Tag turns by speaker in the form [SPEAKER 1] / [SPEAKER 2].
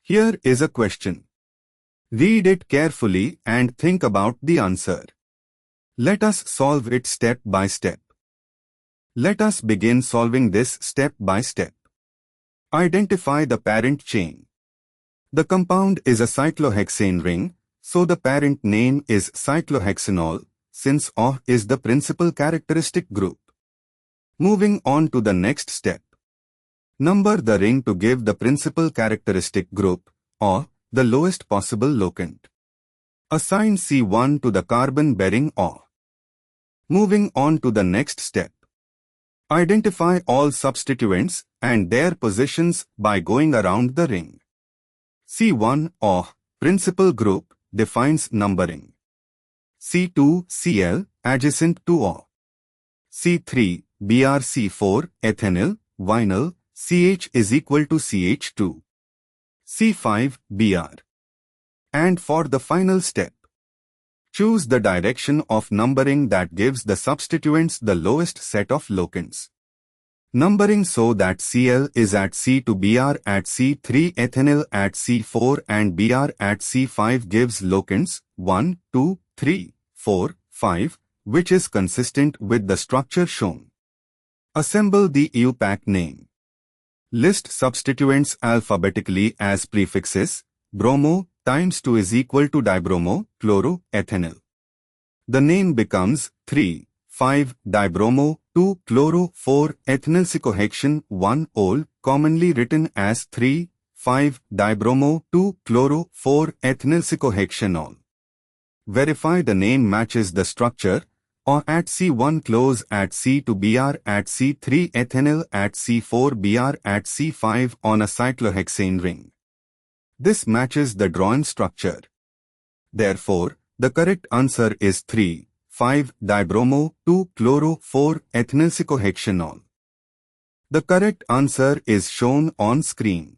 [SPEAKER 1] Here is a question. Read it carefully and think about the answer. Let us solve it step by step. Let us begin solving this step by step. Identify the parent chain. The compound is a cyclohexane ring, so the parent name is cyclohexanol, since OH is the principal characteristic group. Moving on to the next step. Number the ring to give the principal characteristic group, or the lowest possible locant. Assign C1 to the carbon-bearing OH. Moving on to the next step. Identify all substituents and their positions by going around the ring. C1 OH, principal group, defines numbering. C2 Cl, adjacent to OH. C3 BrC4, ethenyl, vinyl, CH is equal to CH2. C5 Br. And for the final step, choose the direction of numbering that gives the substituents the lowest set of locants. Numbering so that Cl is at C2, Br at C3, ethenyl at C4 and Br at C5 gives locants 1, 2, 3, 4, 5, which is consistent with the structure shown. Assemble the IUPAC name. List substituents alphabetically as prefixes. Bromo times 2 is equal to dibromo, chloro, ethenyl. The name becomes 3, 5, dibromo, 2, chloro, 4, ethynyl cyclohexane 1, ol, commonly written as 3, 5, dibromo, 2, chloro, 4, ethynyl cyclohexanol. Verify the name matches the structure, or at C1 close at C2 Br at C3 ethenyl at C4 Br at C5 on a cyclohexane ring. This matches the drawn structure. Therefore, the correct answer is 3, 5, dibromo, 2, chloro, 4, ethynyl cyclohexanol. The correct answer is shown on screen.